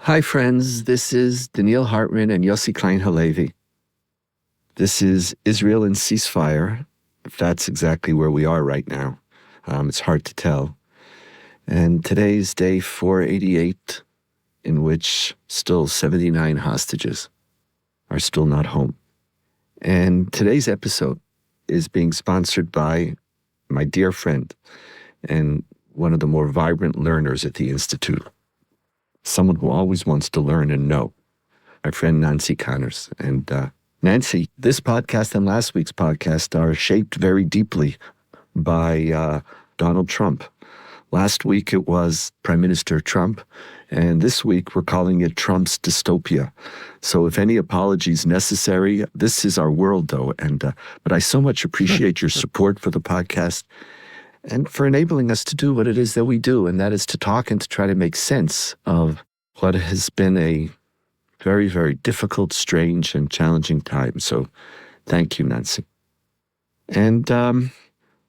Hi, friends. This is Donniel Hartman and Yossi Klein Halevi. This is Israel and ceasefire, if that's exactly where we are right now. It's hard to tell. And today's day 488, in which still 79 hostages are still not home. And today's episode is being sponsored by my dear friend and one of the more vibrant learners at the Institute, someone who always wants to learn and know, my friend Nancy Connors. And Nancy, this podcast and last week's podcast are shaped very deeply by Donald Trump. Last week it was Prime Minister Trump, and this week we're calling it Trump's Dystopia. So if any apologies necessary, this is our world, though. And but I so much appreciate your support for the podcast and for enabling us to do what it is that we do, and that is to talk and to try to make sense of what has been a very, very difficult, strange, and challenging time. So thank you, Nancy. And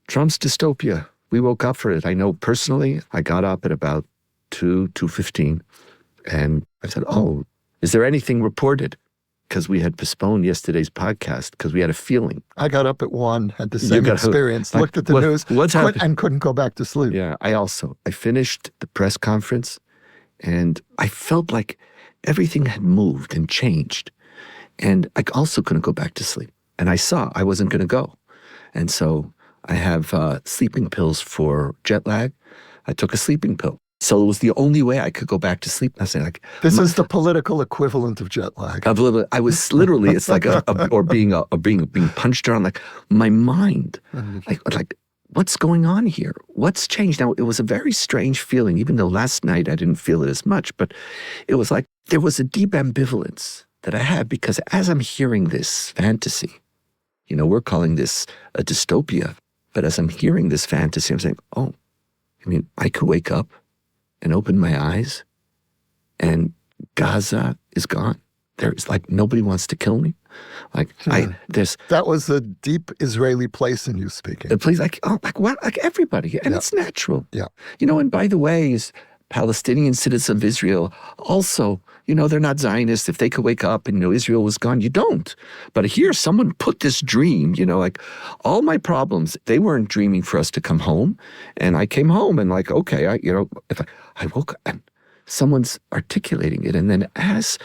Trump's Dystopia. We woke up for it. I know personally, I got up at about 2:15, and I said, oh, is there anything reported? Because we had postponed yesterday's podcast because we had a feeling. I got up at 1, had the same experience, looked at the news, and couldn't go back to sleep. Yeah, I finished the press conference, and I felt like everything had moved and changed. And I also couldn't go back to sleep. And I saw I wasn't going to go. And so I have sleeping pills for jet lag. I took a sleeping pill. So it was the only way I could go back to sleep. I said, like, this is the political equivalent of jet lag. I was literally, it's like being punched around, like my mind, like what's going on here? What's changed? Now, it was a very strange feeling, even though last night I didn't feel it as much, but it was like there was a deep ambivalence that I had, because as I'm hearing this fantasy, we're calling this a dystopia, but as I'm hearing this fantasy, I'm saying, oh, I could wake up and open my eyes, and Gaza is gone. There's nobody wants to kill me. That was a deep Israeli place in you speaking. A place like everybody, and it's natural. Yeah. And by the way, Palestinian citizens of Israel also, they're not Zionists. If they could wake up and Israel was gone, you don't. But here, someone put this dream, all my problems, they weren't dreaming for us to come home. And I came home and okay, if I woke up and someone's articulating it. And then as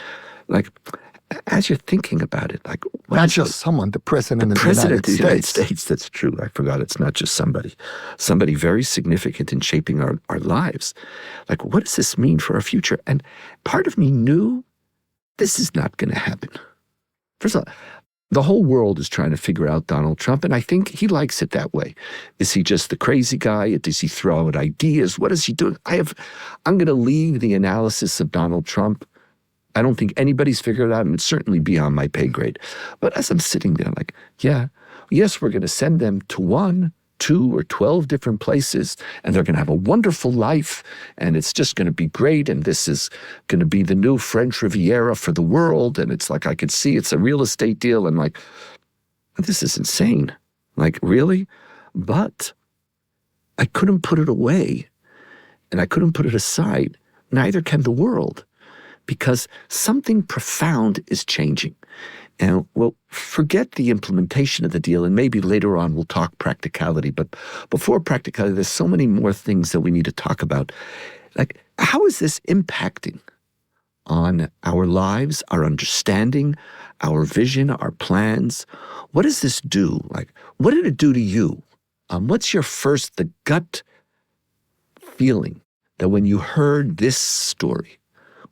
you're thinking about it, not just someone, the president of the United States. That's true. I forgot. It's not just somebody very significant in shaping our lives. What does this mean for our future? And part of me knew this is not going to happen. First of all, the whole world is trying to figure out Donald Trump, and I think he likes it that way. Is he just the crazy guy? Does he throw out ideas? What is he doing? I'm going to leave the analysis of Donald Trump. I don't think anybody's figured it out, and it's certainly beyond my pay grade. But as I'm sitting there, yes, we're going to send them to 1, 2, or 12 different places, and they're going to have a wonderful life, and it's just going to be great, and this is going to be the new French Riviera for the world, and it's I could see it's a real estate deal, and this is insane. Really? But I couldn't put it away, and I couldn't put it aside. Neither can the world. Because something profound is changing. And forget the implementation of the deal, and maybe later on we'll talk practicality. But before practicality, there's so many more things that we need to talk about. How is this impacting on our lives, our understanding, our vision, our plans? What does this do? What did it do to you? What's the gut feeling that when you heard this story,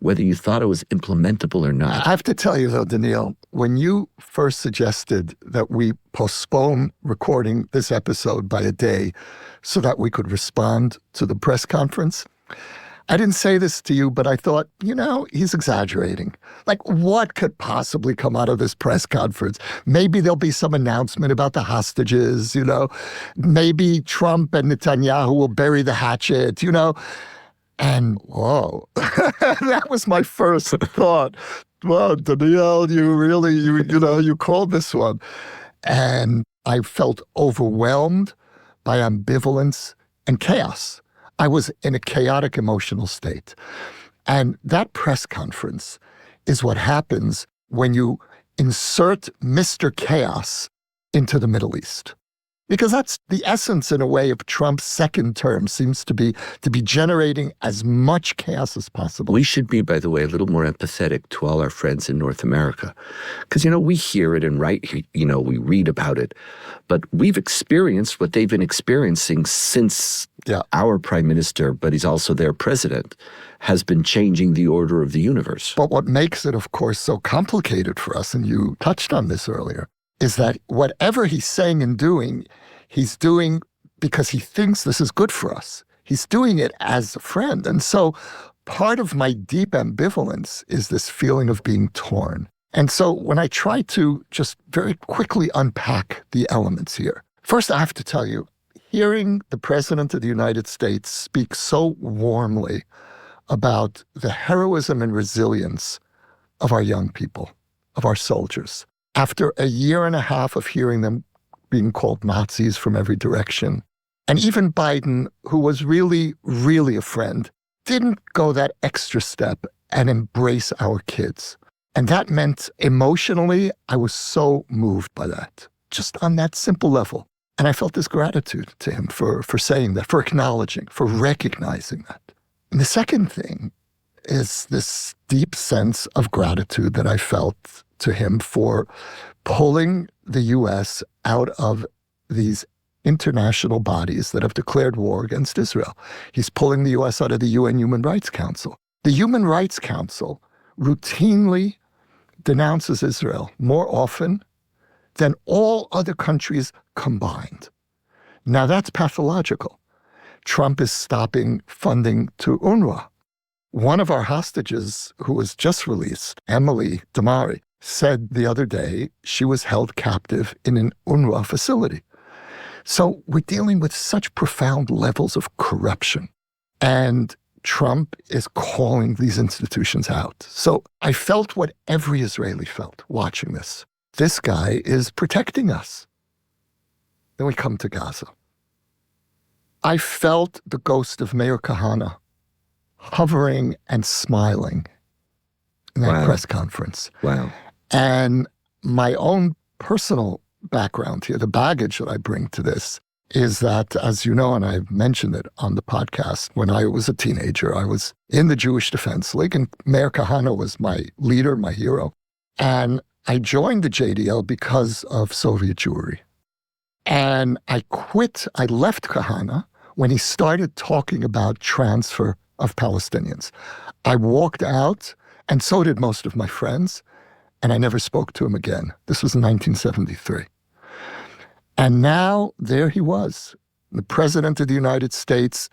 whether you thought it was implementable or not? I have to tell you, though, Donniel, when you first suggested that we postpone recording this episode by a day so that we could respond to the press conference, I didn't say this to you, but I thought, he's exaggerating. What could possibly come out of this press conference? Maybe there'll be some announcement about the hostages, Maybe Trump and Netanyahu will bury the hatchet, And whoa, that was my first thought. Well, Donniel, you called this one. And I felt overwhelmed by ambivalence and chaos. I was in a chaotic emotional state. And that press conference is what happens when you insert Mr. Chaos into the Middle East. Because that's the essence, in a way, of Trump's second term, seems to be generating as much chaos as possible. We should be, by the way, a little more empathetic to all our friends in North America. Because, we hear it and we read about it. But we've experienced what they've been experiencing since our prime minister, but he's also their president, has been changing the order of the universe. But what makes it, of course, so complicated for us, and you touched on this earlier, is that whatever he's saying and doing, he's doing because he thinks this is good for us. He's doing it as a friend. And so part of my deep ambivalence is this feeling of being torn. And so when I try to just very quickly unpack the elements here, first I have to tell you, hearing the President of the United States speak so warmly about the heroism and resilience of our young people, of our soldiers, after a year and a half of hearing them being called Nazis from every direction, and even Biden, who was really, really a friend, didn't go that extra step and embrace our kids. And that meant emotionally, I was so moved by that, just on that simple level. And I felt this gratitude to him for saying that, for acknowledging, for recognizing that. And the second thing is this deep sense of gratitude that I felt to him for pulling the U.S. out of these international bodies that have declared war against Israel. He's pulling the U.S. out of the UN Human Rights Council. The Human Rights Council routinely denounces Israel more often than all other countries combined. Now that's pathological. Trump is stopping funding to UNRWA. One of our hostages who was just released, Emily Damari, said the other day she was held captive in an UNRWA facility. So we're dealing with such profound levels of corruption. And Trump is calling these institutions out. So I felt what every Israeli felt watching this. This guy is protecting us. Then we come to Gaza. I felt the ghost of Meir Kahane hovering and smiling in that press conference. Wow. And my own personal background here, the baggage that I bring to this, is that, as you know, and I've mentioned it on the podcast, when I was a teenager, I was in the Jewish Defense League, and Meir Kahane was my leader, my hero. And I joined the JDL because of Soviet Jewry. And I left Kahane when he started talking about transfer of Palestinians. I walked out, and so did most of my friends, and I never spoke to him again. This was in 1973. And now there he was, the President of the United States,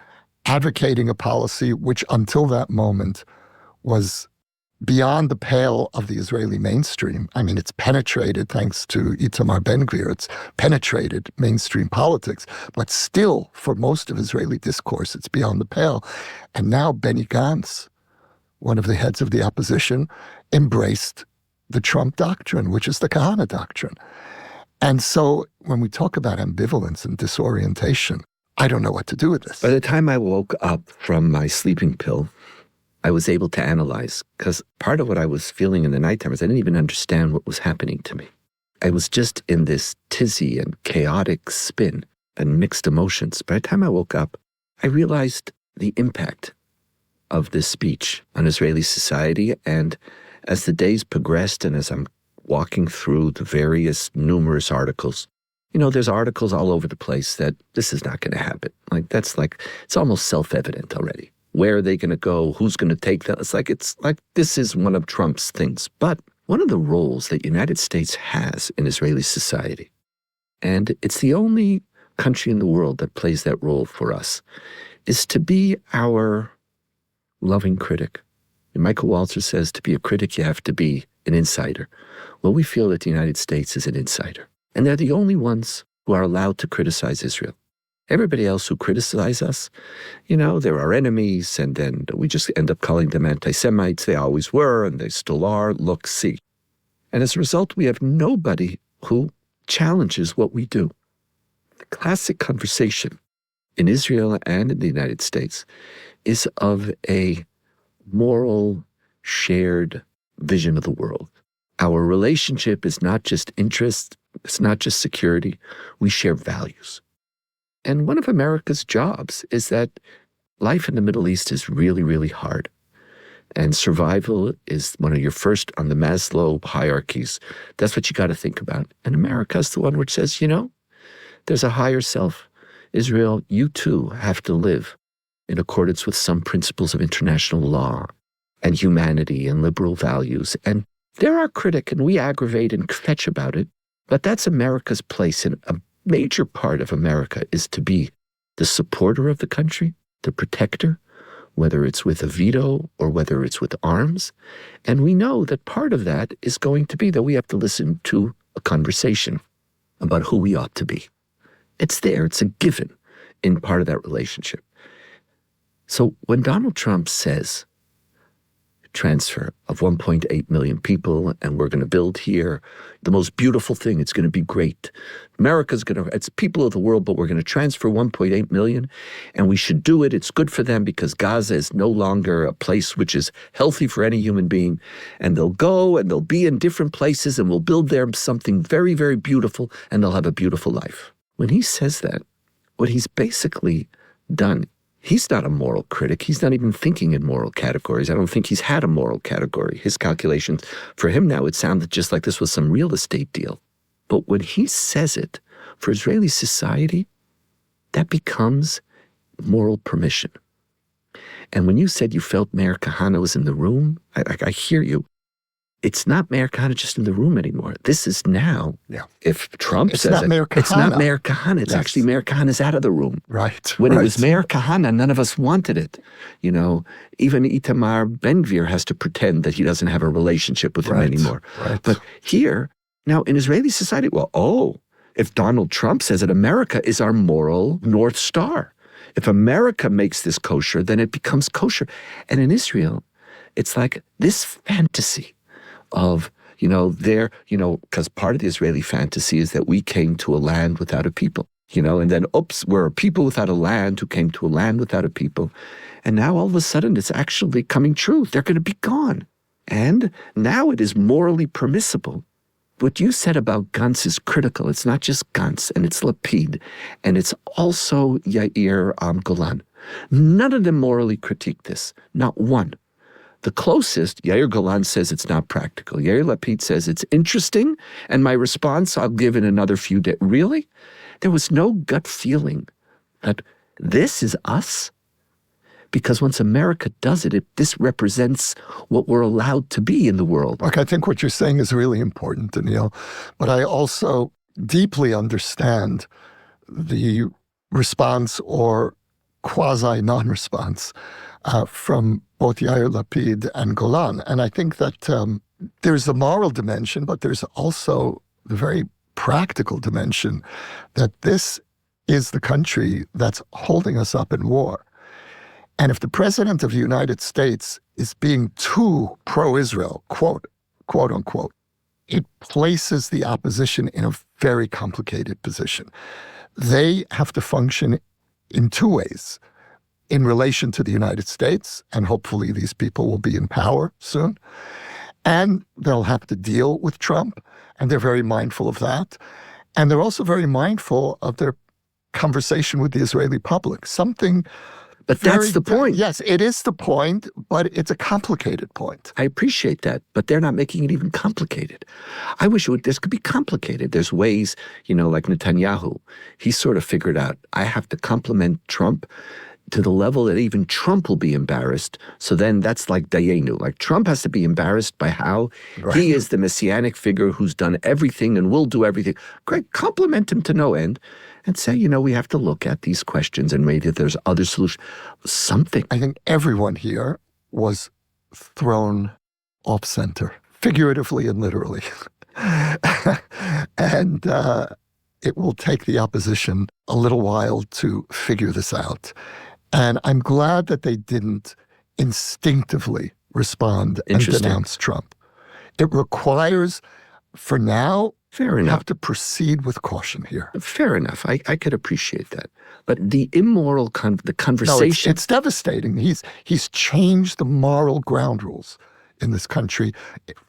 advocating a policy which until that moment was beyond the pale of the Israeli mainstream. I mean, it's penetrated, thanks to Itamar Ben-Gvir, it's penetrated mainstream politics, but still, for most of Israeli discourse, it's beyond the pale. And now Benny Gantz, one of the heads of the opposition, embraced the Trump doctrine, which is the Kahane doctrine. And so when we talk about ambivalence and disorientation, I don't know what to do with this. By the time I woke up from my sleeping pill, I was able to analyze, because part of what I was feeling in the nighttime is I didn't even understand what was happening to me. I was just in this tizzy and chaotic spin and mixed emotions. By the time I woke up, I realized the impact of this speech on Israeli society. And as the days progressed and as I'm walking through the various numerous articles, there's articles all over the place that this is not going to happen. It's almost self-evident already. Where are they going to go? Who's going to take them? It's like this is one of Trump's things. But one of the roles that the United States has in Israeli society, and it's the only country in the world that plays that role for us, is to be our loving critic. And Michael Walzer says to be a critic, you have to be an insider. Well, we feel that the United States is an insider. And they're the only ones who are allowed to criticize Israel. Everybody else who criticize us, they're our enemies, and then we just end up calling them anti-Semites. They always were, and they still are. Look, see. And as a result, we have nobody who challenges what we do. The classic conversation in Israel and in the United States is of a moral, shared vision of the world. Our relationship is not just interest, it's not just security. We share values. And one of America's jobs is that life in the Middle East is really, really hard. And survival is one of your first on the Maslow hierarchies. That's what you got to think about. And America's the one which says, there's a higher self. Israel, you too have to live in accordance with some principles of international law and humanity and liberal values. And they're our critic, and we aggravate and fetch about it. But that's America's place. And a major part of America is to be the supporter of the country, the protector, whether it's with a veto or whether it's with arms. And we know that part of that is going to be that we have to listen to a conversation about who we ought to be. It's there. It's a given in part of that relationship. So when Donald Trump says transfer of 1.8 million people, and we're going to build here the most beautiful thing, it's going to be great. America's going to, it's people of the world, but we're going to transfer 1.8 million, and we should do it. It's good for them because Gaza is no longer a place which is healthy for any human being. And they'll go and they'll be in different places, and we'll build there something very, very beautiful, and they'll have a beautiful life. When he says that, what he's basically done, he's not a moral critic. He's not even thinking in moral categories. I don't think he's had a moral category. His calculations, for him now, it sounded just like this was some real estate deal. But when he says it, for Israeli society, that becomes moral permission. And when you said you felt Meir Kahane was in the room, I hear you. It's not Meir Kahane just in the room anymore. This is now, if Trump says it, it's not Meir Kahane. It's actually Meir Kahane's out of the room. Right. When it was Meir Kahane, none of us wanted it. Even Itamar Ben-Gvir has to pretend that he doesn't have a relationship with him anymore. Right. But here, now in Israeli society, if Donald Trump says it, America is our moral North Star. If America makes this kosher, then it becomes kosher. And in Israel, it's like this fantasy of, because part of the Israeli fantasy is that we came to a land without a people, and then, we're a people without a land who came to a land without a people. And now all of a sudden it's actually coming true. They're going to be gone. And now it is morally permissible. What you said about Gantz is critical. It's not just Gantz, and it's Lapid, and it's also Yair Golan. None of them morally critique this, not one. The closest, Yair Golan says it's not practical. Yair Lapid says it's interesting, and my response I'll give in another few days. Really? There was no gut feeling that this is us? Because once America does it, this represents what we're allowed to be in the world. Look, I think what you're saying is really important, Donniel, but I also deeply understand the response or quasi-non-response from both Yair Lapid and Golan. And I think that there's a moral dimension, but there's also the very practical dimension that this is the country that's holding us up in war. And if the president of the United States is being too pro-Israel, quote unquote, it places the opposition in a very complicated position. They have to function in two ways. In relation to the United States, and hopefully these people will be in power soon, and they'll have to deal with Trump, and they're very mindful of that. And they're also very mindful of their conversation with the Israeli public. But that's the point. Yes, it is the point, but it's a complicated point. I appreciate that, but they're not making it even complicated. I wish this could be complicated. There's ways, like Netanyahu, he sort of figured out, I have to compliment Trump to the level that even Trump will be embarrassed. So then that's like Dayenu. Like Trump has to be embarrassed by how he is the messianic figure who's done everything and will do everything. Great, compliment him to no end and say, we have to look at these questions and maybe there's other solutions. Something. I think everyone here was thrown off center, figuratively and literally. And it will take the opposition a little while to figure this out. And I'm glad that they didn't instinctively respond and denounce Trump. It requires, for now, Fair We enough. have to proceed with caution here. Fair enough. I could appreciate that. But the immoral, the conversation. No, it's devastating. He's changed the moral ground rules in this country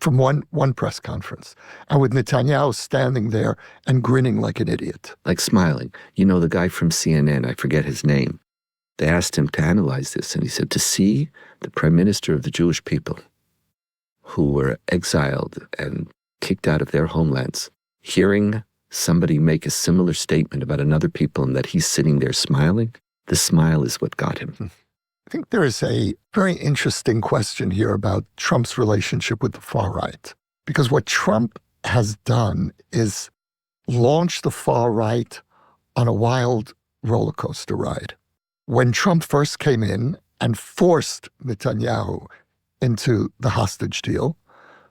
from one press conference. And with Netanyahu standing there and grinning like an idiot. Like smiling. You know, the guy from CNN, I forget his name, they asked him to analyze this, and he said, to see the prime minister of the Jewish people who were exiled and kicked out of their homelands, hearing somebody make a similar statement about another people and that he's sitting there smiling, the smile is what got him. I think there is a very interesting question here about Trump's relationship with the far right. Because what Trump has done is launch the far right on a wild roller coaster ride. When Trump first came in and forced Netanyahu into the hostage deal,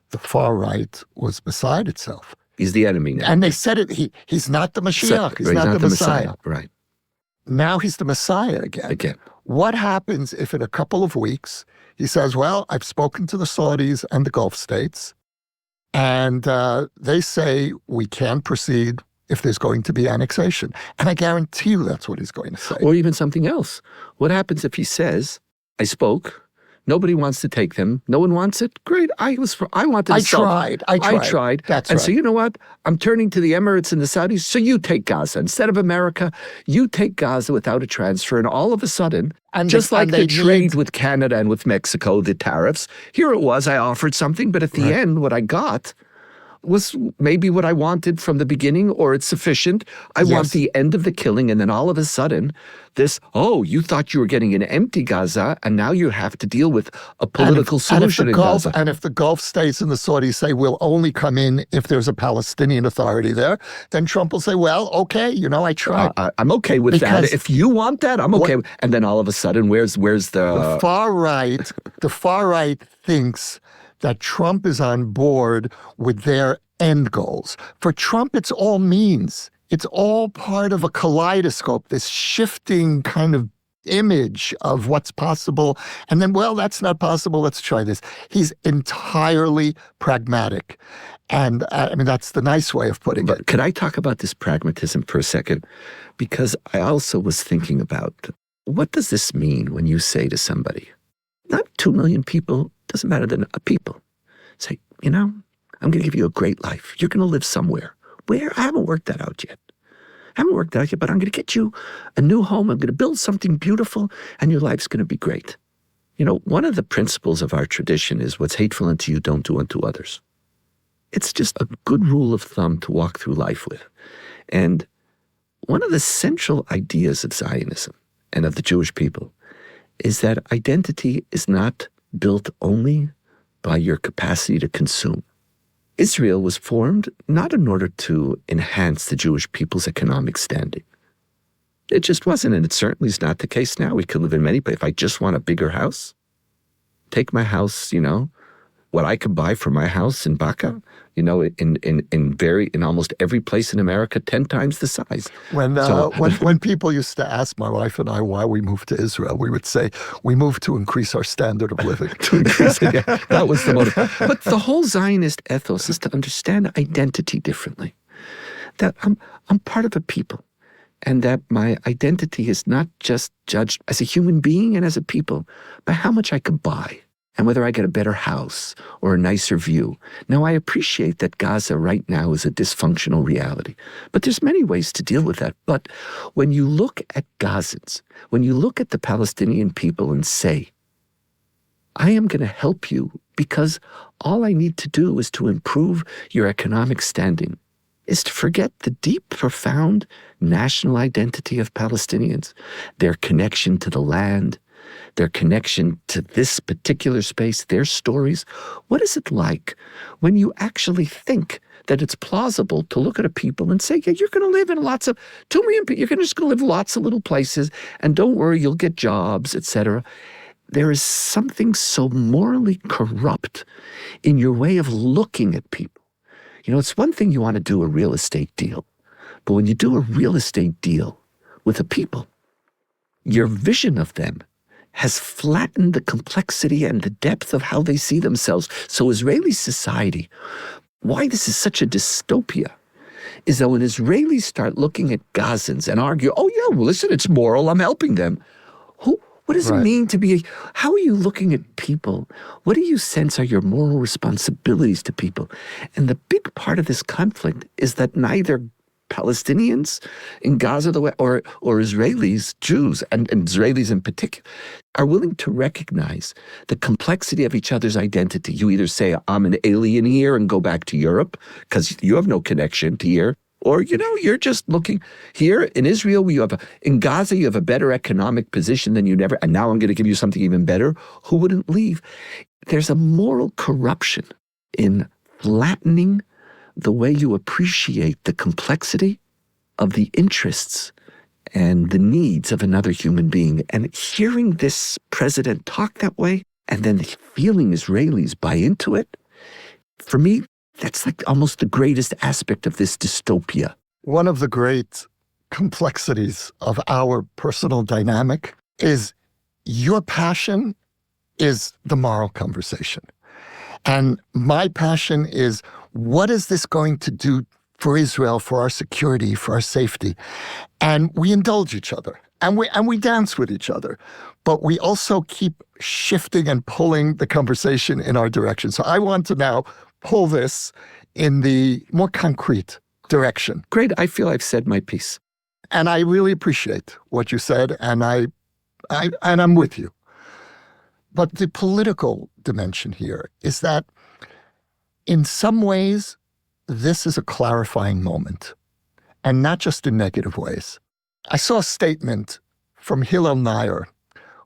the far right was beside itself. He's the enemy now. And they said it, he's not the Mashiach, he's not the Messiah. Right. Now he's the Messiah again. What happens if in a couple of weeks he says, well, I've spoken to the Saudis and the Gulf states, and they say we can proceed if there's going to be annexation. And I guarantee you that's what he's going to say. Or even something else. What happens if he says, I spoke, nobody wants to take them, no one wants it? Great, I wanted to tried. I tried. That's and right. so you know what? I'm turning to the Emirates and the Saudis, so you take Gaza. Instead of America, you take Gaza without a transfer. And all of a sudden, just like the trade with Canada and with Mexico, the tariffs, here it was, I offered something, but at the end, what I got was maybe what I wanted from the beginning, or it's sufficient. I want the end of the killing, and then all of a sudden, you thought you were getting an empty Gaza, and now you have to deal with a political solution in Gaza. And if the Gulf states and the Saudis say we'll only come in if there's a Palestinian authority there, then Trump will say, well, okay, I tried. I'm okay with that. If you want that, I'm okay. And then all of a sudden, where's the far right? The far right thinks that Trump is on board with their end goals. For Trump, it's all means. It's all part of a kaleidoscope, this shifting kind of image of what's possible. And then, well, that's not possible. Let's try this. He's entirely pragmatic. And that's the nice way of putting it. Could I talk about this pragmatism for a second? Because I also was thinking about, what does this mean when you say to somebody, not 2 million people, doesn't matter than a people, say, I'm going to give you a great life. You're going to live somewhere. Where? I haven't worked that out yet. But I'm going to get you a new home. I'm going to build something beautiful, and your life's going to be great. One of the principles of our tradition is what's hateful unto you, don't do unto others. It's just a good rule of thumb to walk through life with. And one of the central ideas of Zionism and of the Jewish people is that identity is not built only by your capacity to consume. Israel was formed not in order to enhance the Jewish people's economic standing. It just wasn't, and it certainly is not the case now. We could live in many places. If I just want a bigger house, take my house, what I could buy for my house in Baca, in almost every place in America, 10 times the size. When people used to ask my wife and I why we moved to Israel, we would say we moved to increase our standard of living. That was the motive. But the whole Zionist ethos is to understand identity differently. That I'm part of a people, and that my identity is not just judged as a human being and as a people by how much I can buy, and whether I get a better house or a nicer view. Now, I appreciate that Gaza right now is a dysfunctional reality, but there's many ways to deal with that. But when you look at Gazans, when you look at the Palestinian people and say, I am going to help you because all I need to do is to improve your economic standing, is to forget the deep, profound national identity of Palestinians, their connection to the land, their connection to this particular space, their stories. What is it like when you actually think that it's plausible to look at a people and say, yeah, you're going to live in lots of 2 million people, you're just going to live lots of little places, and don't worry, you'll get jobs, etc. There is something so morally corrupt in your way of looking at people. It's one thing you want to do a real estate deal, but when you do a real estate deal with a people, your vision of them has flattened the complexity and the depth of how they see themselves. So Israeli society, why this is such a dystopia, is that when Israelis start looking at Gazans and argue, oh yeah, well listen, it's moral, I'm helping them. What does it mean to be, how are you looking at people? What do you sense are your moral responsibilities to people? And the big part of this conflict is that neither Palestinians in Gaza or Israelis, Jews, and Israelis in particular, are willing to recognize the complexity of each other's identity. You either say, I'm an alien here and go back to Europe because you have no connection to here, or, you're just looking here in Israel, in Gaza, you have a better economic position than you never, and now I'm going to give you something even better. Who wouldn't leave? There's a moral corruption in flattening the way you appreciate the complexity of the interests and the needs of another human being. And hearing this president talk that way, and then feeling Israelis buy into it, for me, that's like almost the greatest aspect of this dystopia. One of the great complexities of our personal dynamic is your passion is the moral conversation. And my passion is, what is this going to do for Israel, for our security, for our safety? And we indulge each other, and we dance with each other. But we also keep shifting and pulling the conversation in our direction. So I want to now pull this in the more concrete direction. Great. I feel I've said my piece. And I really appreciate what you said, and I'm with you. But the political dimension here is that in some ways, this is a clarifying moment, and not just in negative ways. I saw a statement from Hillel Nair,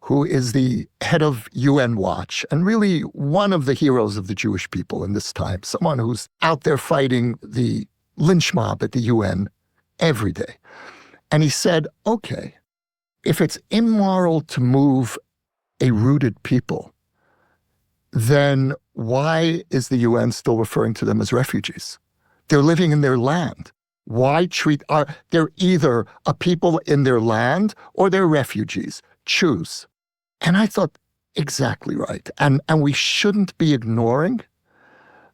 who is the head of UN Watch, and really one of the heroes of the Jewish people in this time, someone who's out there fighting the lynch mob at the UN every day. And he said, okay, if it's immoral to move a rooted people, then why is the UN still referring to them as refugees? They're living in their land. Why they're either a people in their land or they're refugees. Choose. And I thought, exactly right. And we shouldn't be ignoring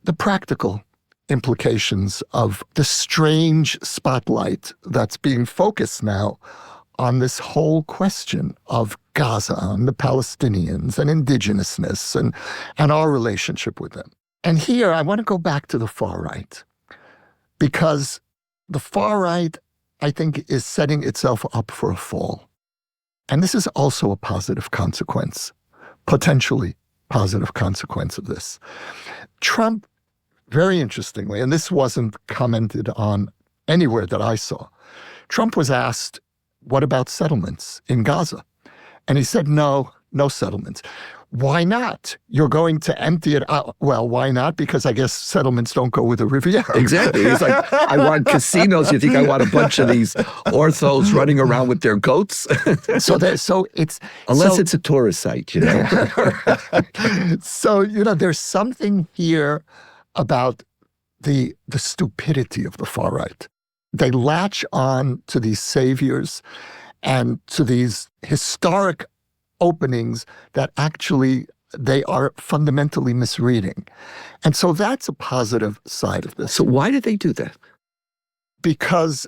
the practical implications of the strange spotlight that's being focused now on this whole question of Gaza and the Palestinians and indigenousness and our relationship with them. And here I want to go back to the far right, because the far right, I think, is setting itself up for a fall. And this is also a positive consequence, potentially positive consequence of this. Trump, very interestingly, and this wasn't commented on anywhere that I saw, Trump was asked, what about settlements in Gaza? And he said, no settlements. Why not? You're going to empty it out. Well, why not? Because I guess settlements don't go with a Riviera. Exactly. It's like, I want casinos. You think I want a bunch of these orthos running around with their goats? So it's a tourist site, So, there's something here about the stupidity of the far right. They latch on to these saviors and to these historic openings that actually they are fundamentally misreading. And so that's a positive side of this. So why did they do that? Because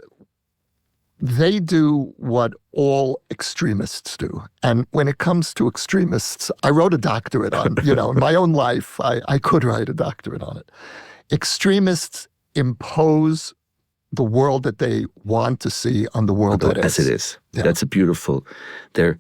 they do what all extremists do. And when it comes to extremists, I wrote a doctorate on, in my own life, I could write a doctorate on it. Extremists impose the world that they want to see on the world that is. As it is. Yeah. That's a beautiful. The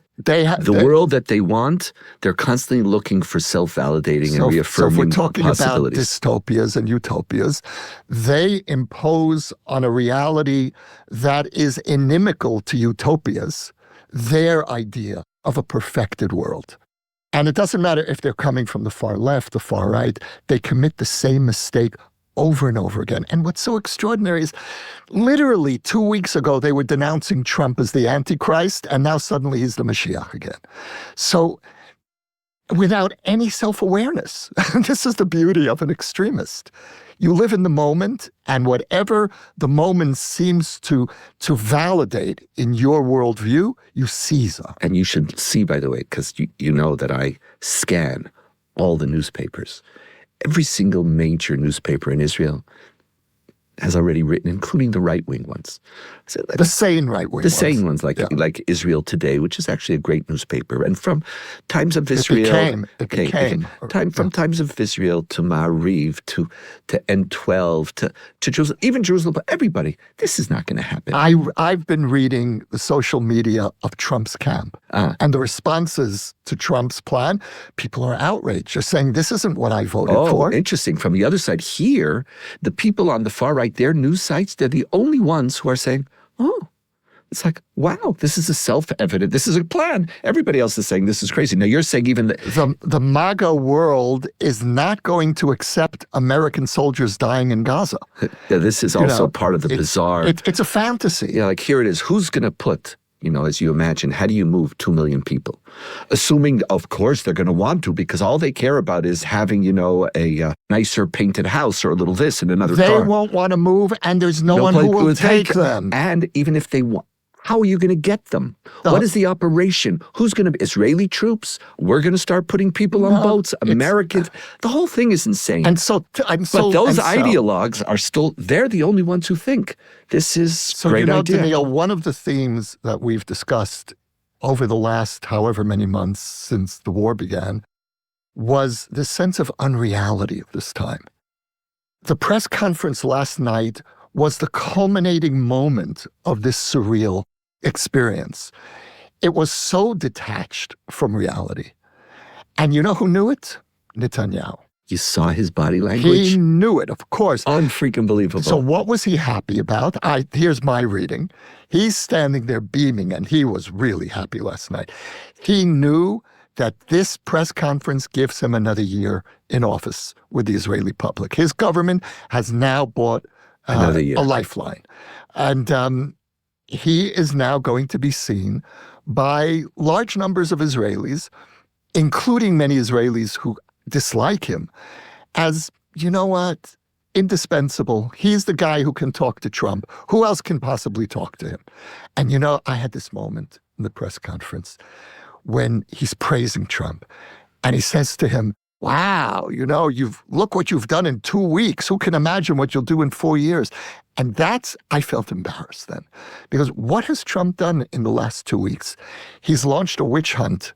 world that they want, they're constantly looking for self-validating and reaffirming possibilities. So if we're talking about dystopias and utopias, they impose on a reality that is inimical to utopias their idea of a perfected world. And it doesn't matter if they're coming from the far left, the far right, they commit the same mistake over and over again. And what's so extraordinary is literally 2 weeks ago, they were denouncing Trump as the Antichrist, and now suddenly he's the Mashiach again. So without any self-awareness, this is the beauty of an extremist. You live in the moment, and whatever the moment seems to validate in your worldview, you seize on. And you should see, by the way, because you know that I scan all the newspapers. Every single major newspaper in Israel, has already written, including the right-wing ones. So, The sane right-wing the ones. sane ones, like Israel Today, which is actually a great newspaper. And from Times of Israel... It became. From Times of Israel to Ma'ariv to N12 to Jerusalem, even Jerusalem, but everybody, this is not going to happen. I've been reading the social media of Trump's camp and the responses to Trump's plan. People are outraged. They're saying, this isn't what I voted for. Oh, interesting. From the other side here, the people on the far right, their news sites, they're the only ones who are saying, oh, it's like, wow, this is a self-evident, this is a plan. Everybody else is saying this is crazy. Now you're saying even the MAGA world is not going to accept American soldiers dying in Gaza. Yeah, this is also part of the bizarre. It's a fantasy. Yeah, like here it is. Who's going to put, as you imagine, how do you move 2 million people? Assuming, of course, they're going to want to, because all they care about is having, a nicer painted house or a little this and another car. They won't want to move, and there's no one who will take them. And even if they want, how are you going to get them? What is the operation? Who's going to be Israeli troops? We're going to start putting people on boats. Americans. The whole thing is insane. But those ideologues are still, they're the only ones who think this is a great idea. Donniel, one of the themes that we've discussed over the last however many months since the war began was the sense of unreality of this time. The press conference last night was the culminating moment of this surreal experience. It was so detached from reality. And you know who knew it? Netanyahu. You saw his body language? He knew it, of course. Unfreaking believable. So what was he happy about? Here's my reading. He's standing there beaming, and he was really happy last night. He knew that this press conference gives him another year in office with the Israeli public. His government has now bought a lifeline. And he is now going to be seen by large numbers of Israelis, including many Israelis who dislike him, as, indispensable. He's the guy who can talk to Trump. Who else can possibly talk to him? And, I had this moment in the press conference when he's praising Trump. And he says to him, wow, look what you've done in 2 weeks. Who can imagine what you'll do in 4 years? And I felt embarrassed then. Because what has Trump done in the last 2 weeks? He's launched a witch hunt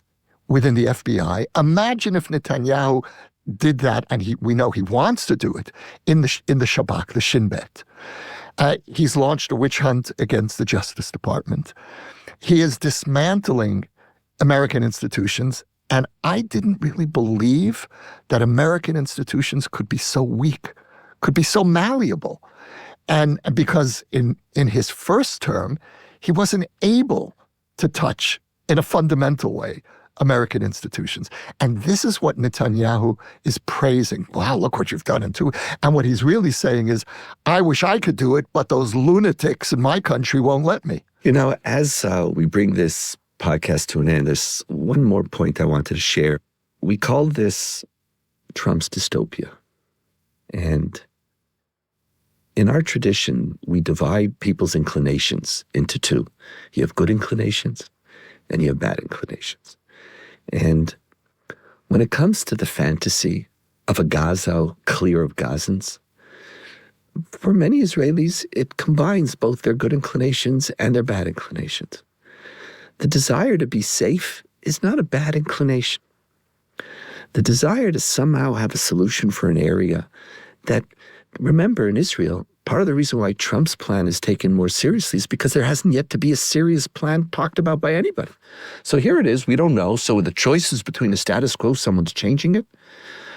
within the FBI. Imagine if Netanyahu did that, and we know he wants to do it, in the Shabak, the Shin Bet. He's launched a witch hunt against the Justice Department. He is dismantling American institutions. And I didn't really believe that American institutions could be so weak, could be so malleable. And because in his first term, he wasn't able to touch in a fundamental way American institutions. And this is what Netanyahu is praising. Wow, look what you've done in 2. And what he's really saying is, I wish I could do it, but those lunatics in my country won't let me. As we bring this podcast to an end, there's one more point I wanted to share. We call this Trump's dystopia. And in our tradition, we divide people's inclinations into 2. You have good inclinations and you have bad inclinations. And when it comes to the fantasy of a Gaza clear of Gazans, for many Israelis, it combines both their good inclinations and their bad inclinations. The desire to be safe is not a bad inclination. The desire to somehow have a solution for an area that, remember, in Israel, part of the reason why Trump's plan is taken more seriously is because there hasn't yet to be a serious plan talked about by anybody. So here it is, we don't know. So the choice is between the status quo, someone's changing it.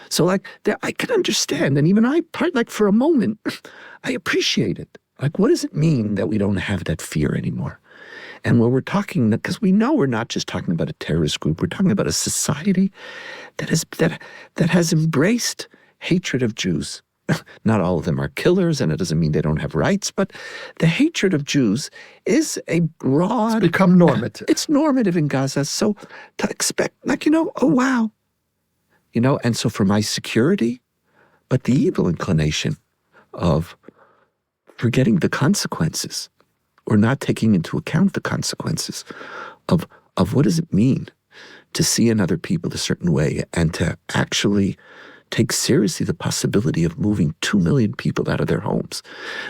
So I can understand, and even for a moment, I appreciate it. What does it mean that we don't have that fear anymore? And when we're talking, because we know we're not just talking about a terrorist group, we're talking about a society that has embraced hatred of Jews. Not all of them are killers, and it doesn't mean they don't have rights, but the hatred of Jews is a broad... It's become normative. It's normative in Gaza. So to expect, oh, wow. And so for my security, but the evil inclination of forgetting the consequences, or not taking into account the consequences of what does it mean to see another people a certain way and to actually take seriously the possibility of moving 2 million people out of their homes.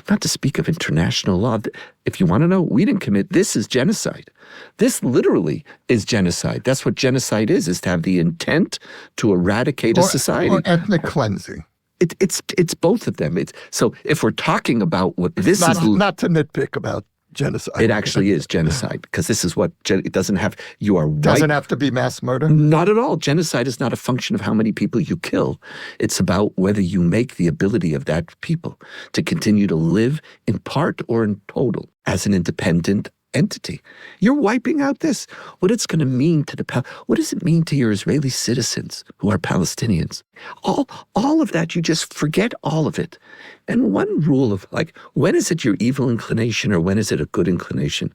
Not to speak of international law. If you want to know, we didn't commit, this is genocide. This literally is genocide. That's what genocide is to have the intent to eradicate a society. Or ethnic cleansing. It's both of them. So if we're talking about what this is... Not to nitpick about genocide. It actually is genocide, because this is what, it doesn't have, you are white. Doesn't have to be mass murder? Not at all. Genocide is not a function of how many people you kill. It's about whether you make the ability of that people to continue to live in part or in total as an independent entity. You're wiping out this. What it's going to mean to what does it mean to your Israeli citizens who are Palestinians? All of that, you just forget all of it. And one rule of, like, when is it your evil inclination or when is it a good inclination?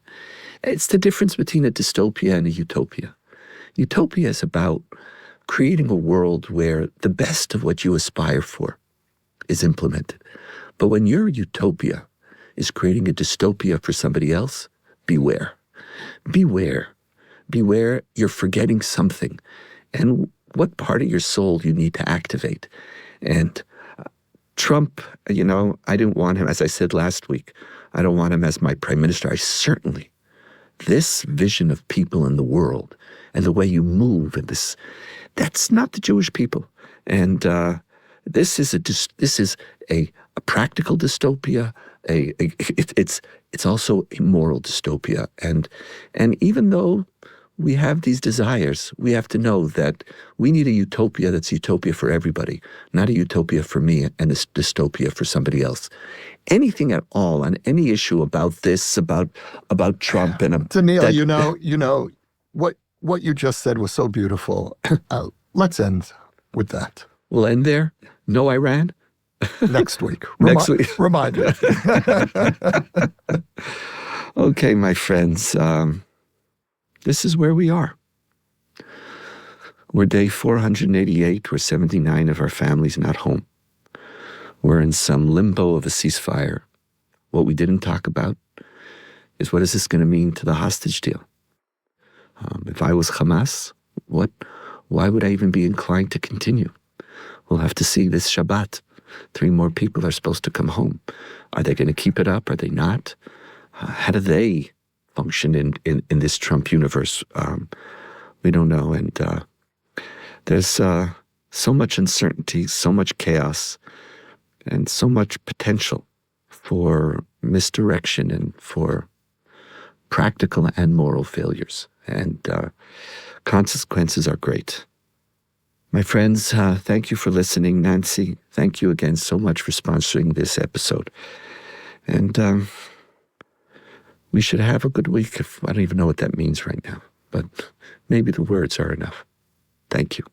It's the difference between a dystopia and a utopia. Utopia is about creating a world where the best of what you aspire for is implemented. But when your utopia is creating a dystopia for somebody else, beware. Beware. Beware, you're forgetting something. And what part of your soul you need to activate. And Trump, I didn't want him, as I said last week, I don't want him as my prime minister. This vision of people in the world and the way you move and that's not the Jewish people. And this is a practical dystopia. It's also a moral dystopia. And even though we have these desires, we have to know that we need a utopia that's utopia for everybody, not a utopia for me and a dystopia for somebody else. Anything at all on any issue about this, about Trump and Donniel, what you just said was so beautiful. Let's end with that. We'll end there. No Iran. Next week. Next week. Reminder. Okay, my friends. This is where we are. We're day 488. We're 79 of our families not home. We're in some limbo of a ceasefire. What we didn't talk about is, what is this going to mean to the hostage deal? If I was Hamas, why would I even be inclined to continue? We'll have to see this Shabbat. 3 more people are supposed to come home. Are they going to keep it up? Are they not? How do they function in this Trump universe? We don't know. And there's so much uncertainty, so much chaos, and so much potential for misdirection and for practical and moral failures. And consequences are great. My friends, thank you for listening. Nancy, thank you again so much for sponsoring this episode. And we should have a good week. I don't even know what that means right now, but maybe the words are enough. Thank you.